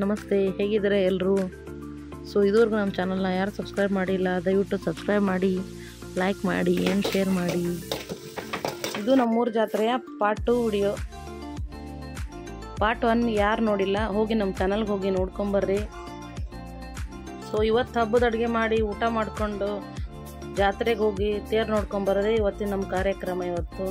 ನಮಸ್ತೆ, ಹೇಗಿದ್ದಾರೆ ಎಲ್ಲರೂ? ಸೊ ಇದುವರೆಗೂ ನಮ್ಮ ಚಾನಲ್ನ ಯಾರು ಸಬ್ಸ್ಕ್ರೈಬ್ ಮಾಡಿಲ್ಲ, ದಯವಿಟ್ಟು ಸಬ್ಸ್ಕ್ರೈಬ್ ಮಾಡಿ, ಲೈಕ್ ಮಾಡಿ ಆ್ಯಂಡ್ ಶೇರ್ ಮಾಡಿ. ಇದು ನಮ್ಮೂರ ಜಾತ್ರೆಯ ಪಾರ್ಟ್ 2 ವಿಡಿಯೋ. ಪಾರ್ಟ್ 1 ಯಾರು ನೋಡಿಲ್ಲ ಹೋಗಿ ನಮ್ಮ ಚಾನಲ್ಗೆ ಹೋಗಿ ನೋಡ್ಕೊಂಬರ್ರಿ. ಸೊ ಇವತ್ತು ಹಬ್ಬದ ಅಡುಗೆ ಮಾಡಿ ಊಟ ಮಾಡಿಕೊಂಡು ಜಾತ್ರೆಗೆ ಹೋಗಿ ತೇರು ನೋಡ್ಕೊಂಬರ್ರಿ. ಇವತ್ತಿನ ನಮ್ಮ ಕಾರ್ಯಕ್ರಮ ಇವತ್ತು.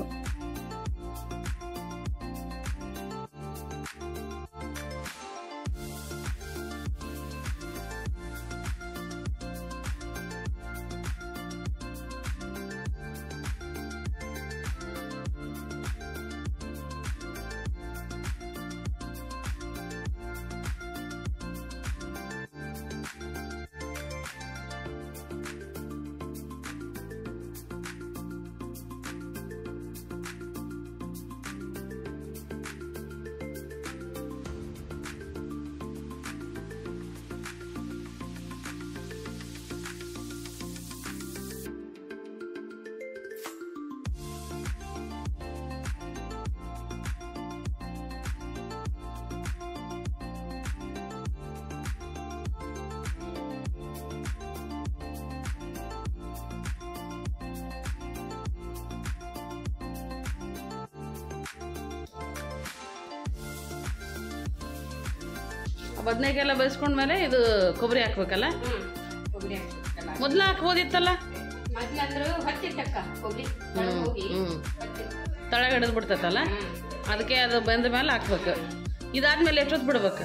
ಬದನೆಕಾಯಿ ಬೇಯಿಸ್ಕೊಂಡ್ಮೇಲೆ ಇದು ಕೊಬ್ಬರಿ ಹಾಕ್ಬೇಕಲ್ಲ? ಮೊದ್ಲು ಹಾಕ್ಬೋದಿತ್ತಲ್ಲ? ತಳಗಡದ್ ಬಿಡ್ತೈತಲ್ಲ, ಅದಕ್ಕೆ ಅದು ಬಂದ ಮೇಲೆ ಹಾಕ್ಬೇಕು. ಇದಾದ್ಮೇಲೆ ಎಷ್ಟೊತ್ತು ಬಿಡ್ಬೇಕು?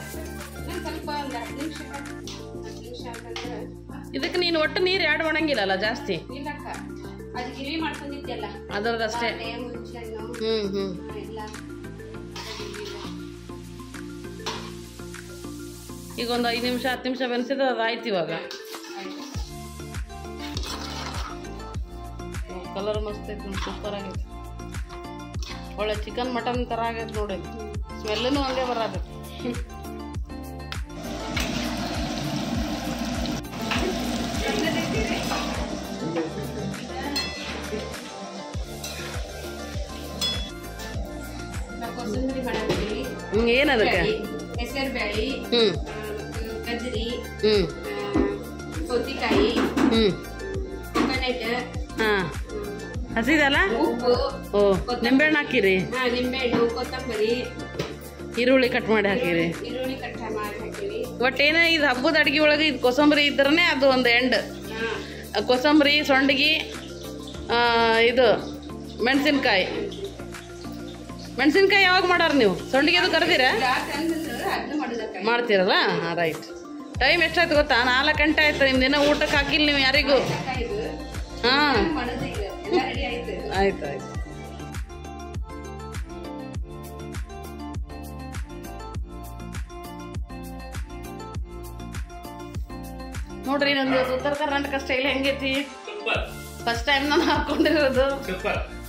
ಇದಕ್ಕೆ ನೀನು ಒಟ್ಟು ನೀರು ಆ್ಯಡ್ ಮಾಡಂಗಿಲ್ಲಲ್ಲ ಜಾಸ್ತಿ, ಅದರದಷ್ಟೇ. ಈಗ ಒಂದು 5 ನಿಮಿಷ 10 ನಿಮಿಷ ಬೆನ್ಸಿದ್ರೆ ಅದು ಆಯ್ತು. ಇವಾಗ ಕಲರ್ ಮಸ್ತ್ ಐತಿ, ಸೂಪರ್ ಆಗೈತಿ. ಒಳ್ಳೆ ಚಿಕನ್ ಮಟನ್ ಥರ ಆಗೈತೆ ನೋಡಿ. ಸ್ಮೆಲ್ಲೂ ಹಂಗೆ ಬರೋದು. ಏನದಕ್ಕೆ? ಹೆಸರುಬೇಳೆ, ಗಜರಿ, ಸೌತೆಕಾಯಿ, ಕೊಕೊನಟ್, ಹಸಿದಲ್ಲ, ಉಪ್ಪು, ನಿಂಬೆಹಣ್ಣು ಹಾಕಿರಿ, ನಿಂಬೆಹಣ್ಣು, ಕೊತ್ತಂಬರಿ, ಈರುಳ್ಳಿ ಕಟ್ ಮಾಡಿ ಹಾಕಿರಿ. ಈರುಳ್ಳಿ ಕಟ್ ಮಾಡಿ ಹಾಕಿವಿ. ಒಟ್ಟೇನ ಇದು ಹಬ್ಬದ ಅಡುಗೆ ಒಳಗೆ ಇದು ಕೊಸಂಬರಿ ಇದ್ರೇ ಅದು ಒಂದು ಎಂಡ್. ಕೊಸಂಬರಿ, ಸೊಂಡಿಗೆ, ಇದು ಮೆಣಸಿನ್ಕಾಯಿ. ಮೆಣಸಿನ್ಕಾಯಿ ಯಾವಾಗ ಮಾಡಾರ ನೀವು? ಸೊಂಡಿಗೆ ಅದು ಕರೆದಿರ ಮಾಡ್ತೀರಲ್ಲ? ಹಾಂ, ರೈಟ್. ಟೈಮ್ ಎಷ್ಟಾಯ್ತು ಗೊತ್ತಾ? 4 ಗಂಟೆ ಆಯ್ತು. ನಿಮ್ಮ ದಿನ ಊಟಕ್ಕೆ ಹಾಕಿಲ್ಲ ನೀವು ಯಾರಿಗೂ? ಹಾಂ, ಆಯ್ತು ಆಯ್ತು. ನೋಡ್ರಿ, ನಂದು ಉತ್ತರ ಕರ್ನಾಟಕ ಸ್ಟೈಲ್ ಹೆಂಗೈತಿ? ಫಸ್ಟ್ ಟೈಮ್ ನಾನು ಹಾಕೊಂಡಿರೋದು.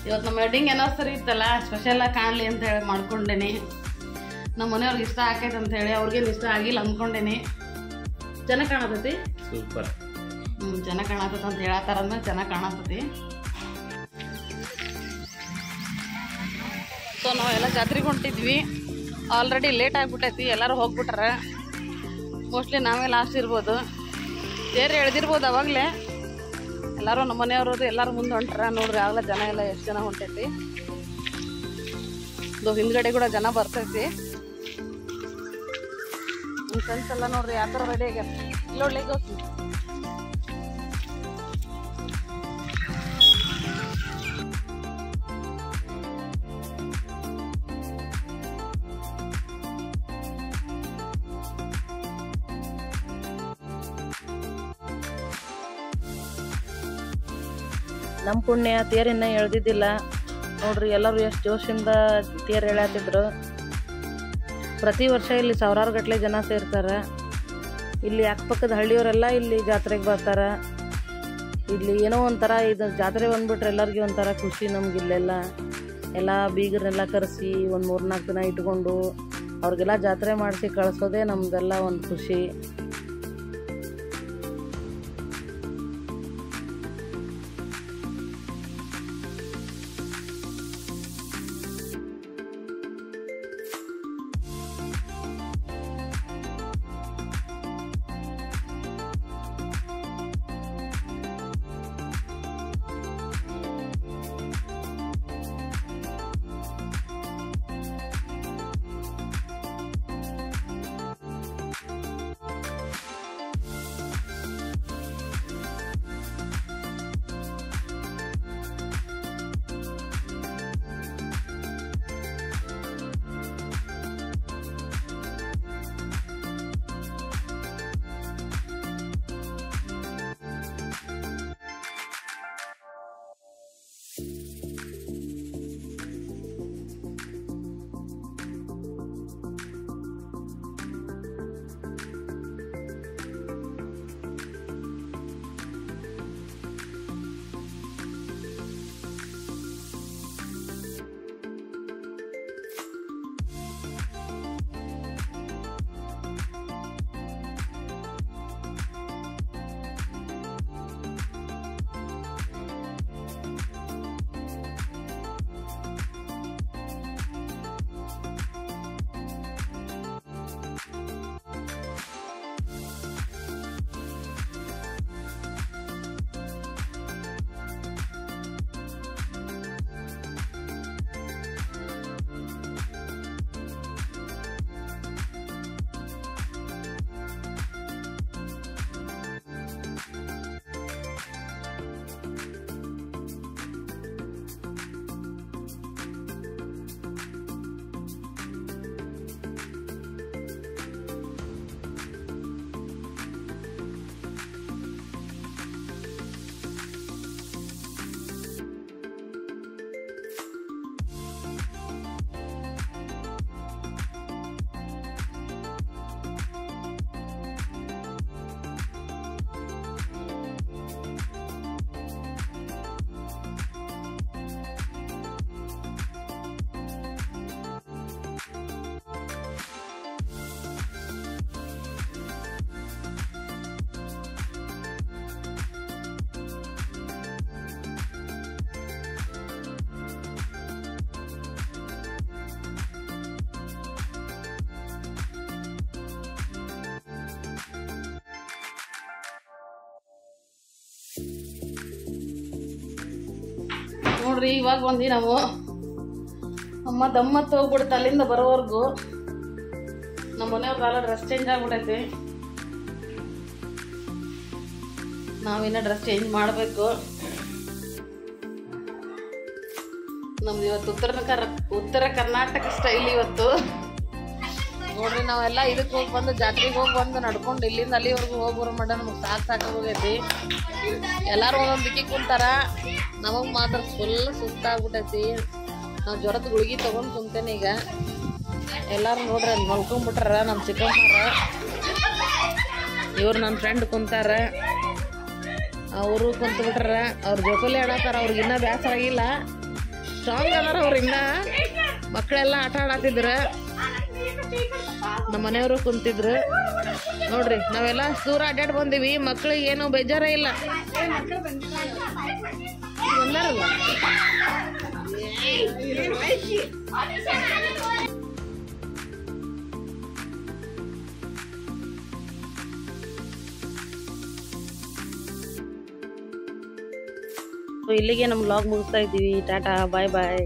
ಇವತ್ತು ನಮ್ಮ ವೆಡ್ಡಿಂಗ್ ಆನಿವರ್ಸರಿ ಇತ್ತಲ್ಲ, ಸ್ಪೆಷಲಾಗಿ ಕಾಣಲಿ ಅಂತ ಹೇಳಿ ಮಾಡ್ಕೊಂಡೇನಿ. ನಮ್ಮ ಮನೆಯವ್ರಿಗೆ ಇಷ್ಟ ಆಕೈತೆ ಅಂತ ಹೇಳಿ, ಅವ್ರಿಗೇನು ಇಷ್ಟ ಆಗಿಲ್ಲ ಅಂದ್ಕೊಂಡೇನಿ. ಚೆನ್ನಾಗಿ ಕಾಣತೈತಿ, ಸೂಪರ್. ಚೆನ್ನಾಗಿ ಕಾಣತೈತಿ ಅಂತ ಹೇಳತ್ತಾರ ಅಂದ್ಮೇಲೆ ಚೆನ್ನಾಗಿ ಕಾಣತೈತಿ. ಸೊ ನಾವೆಲ್ಲ ಜಾತ್ರೆಗೆ ಹೊಂಟಿದ್ವಿ. ಆಲ್ರೆಡಿ ಲೇಟ್ ಆಗಿಬಿಟ್ಟೈತಿ, ಎಲ್ಲರೂ ಹೋಗ್ಬಿಟ್ರೆ. ಮೋಸ್ಟ್ಲಿ ನಾವೇ ಲಾಸ್ಟ್ ಇರ್ಬೋದು. ತೇರು ಎಳೆದಿರ್ಬೋದು ಅವಾಗಲೇ. ಎಲ್ಲರೂ ನಮ್ಮ ಮನೆಯವ್ರದ್ದು ಎಲ್ಲರೂ ಮುಂದೆ ಹೊಂಟ್ರ. ನೋಡ್ರಿ, ಆಗಲೇ ಜನ ಎಲ್ಲ ಎಷ್ಟು ಜನ ಹೊಂಟೈತಿ. ಇದು ಹಿಂದ್ಗಡೆ ಕೂಡ ಜನ ಬರ್ತೈತಿ. ನಿಮ್ಮ ಫ್ರೆಂಡ್ಸ್ ಎಲ್ಲ ನೋಡ್ರಿ ಯಾವ ಥರ ರೆಡಿ ಆಗ್ಯಾರ. ಇಲ್ಲೊಳ್ಳೆ ಹೋಗ್ತೀನಿ. ನಮ್ಮ ಪುಣ್ಯ ತೇರಿನ್ನ ಎಳ್ದಿದ್ದಿಲ್ಲ ನೋಡ್ರಿ. ಎಲ್ಲರೂ ಎಷ್ಟು ಜೋಶಿಂದ ತೇರು ಎಳ್ಯಾತಿದ್ರು. ಪ್ರತಿ ವರ್ಷ ಇಲ್ಲಿ ಸಾವಿರಾರು ಗಟ್ಟಲೆ ಜನ ಸೇರ್ತಾರೆ. ಇಲ್ಲಿ ಅಕ್ಕಪಕ್ಕದ ಹಳ್ಳಿಯವರೆಲ್ಲ ಇಲ್ಲಿ ಜಾತ್ರೆಗೆ ಬರ್ತಾರೆ. ಇಲ್ಲಿ ಏನೋ ಒಂಥರ ಇದು ಜಾತ್ರೆ ಬಂದ್ಬಿಟ್ರೆ ಎಲ್ಲರಿಗೂ ಒಂಥರ ಖುಷಿ. ನಮ್ಗೆ ಇಲ್ಲೆಲ್ಲ ಎಲ್ಲ ಬೀಗರನ್ನೆಲ್ಲ ಕರೆಸಿ ಒಂದು 3-4 ದಿನ ಇಟ್ಕೊಂಡು ಅವ್ರಿಗೆಲ್ಲ ಜಾತ್ರೆ ಮಾಡಿಸಿ ಕಳಿಸೋದೇ ನಮ್ದೆಲ್ಲ ಒಂದು ಖುಷಿ. ನೋಡ್ರಿ ಇವಾಗ ಬಂದ್ವಿ ನಾವು. ಅಮ್ಮ ದಮ್ಮತ್ತು ಹೋಗ್ಬಿಡುತ್ತೆ ಅಲ್ಲಿಂದ ಬರೋವರೆಗೂ. ನಮ್ಮ ಮನೆಯವ್ರಲ್ಲ ಡ್ರೆಸ್ ಚೇಂಜ್ ಆಗ್ಬಿಟ್ಟೈತಿ. ನಾವಿನ್ನ ಡ್ರೆಸ್ ಚೇಂಜ್ ಮಾಡಬೇಕು. ನಮ್ದು ಇವತ್ತು ಉತ್ತರ ಕರ್ನಾಟಕ ಸ್ಟೈಲ್ ಇವತ್ತು. ನೋಡ್ರಿ ನಾವೆಲ್ಲ ಇದಕ್ಕೆ ಹೋಗಿ ಬಂದು ಜಾತ್ರೆಗೆ ಹೋಗಿ ಬಂದು ನಡ್ಕೊಂಡು ಇಲ್ಲಿಂದ ಅಲ್ಲಿವರೆಗೂ ಹೋಗಿ ಬರೋ ಮಟ್ಟ ನಮಗೆ ಸಾಕಾಗೋಗೈತಿ. ಎಲ್ಲರೂ ಒಂದೊಂದು ದಿಕ್ಕಿಗೆ ಕುಂತಾರ, ನಮಗೆ ಮಾತ್ರ ಫುಲ್ ಸುಸ್ತಾಗ್ಬಿಟ್ಟೈತಿ. ನಾವು ಜ್ವರದ ಗುಳಿಗೆ ತೊಗೊಂಡು ಕುಂತೇನೆ ಈಗ. ಎಲ್ಲರೂ ನೋಡ್ರಿ ಅಲ್ಲಿ ಮಲ್ಕೊಂಡ್ಬಿಟ್ರ. ನಮ್ಮ ಚಿಕ್ಕಮ್ಮರ ಇವ್ರು ನನ್ನ ಫ್ರೆಂಡ್ ಕುಂತಾರ, ಅವರು ಕುಂತ್ಬಿಟ್ರ. ಅವ್ರ ಜೋಕಾಲಿ ಆಡತ್ತಾರ. ಅವ್ರಿಗೆ ಇನ್ನೂ ಬೇಸರ ಆಗಿಲ್ಲ, ಸ್ಟ್ರಾಂಗ್ ಅದಾರ ಅವ್ರು. ಇನ್ನ ಮಕ್ಕಳೆಲ್ಲ ಆಟ ಆಡತ್ತಿದ್ರು. ನಮ್ಮ ಮನೆಯವರು ಕುಂತಿದ್ರು. ನೋಡ್ರಿ ನಾವೆಲ್ಲ ದೂರ ಅಡ್ಡಾಡ್ ಬಂದೀವಿ. ಮಕ್ಳಿಗೆ ಏನು ಬೇಜಾರ ಇಲ್ಲ. ಬಂದಾರಲ್ಲ ಇಲ್ಲಿಗೆ ನಮ್ಮ ವ್ಲಾಗ್ ಮುಗಿಸ್ತಾ ಇದ್ದೀವಿ. ಟಾಟಾ, ಬಾಯ್ ಬಾಯ್.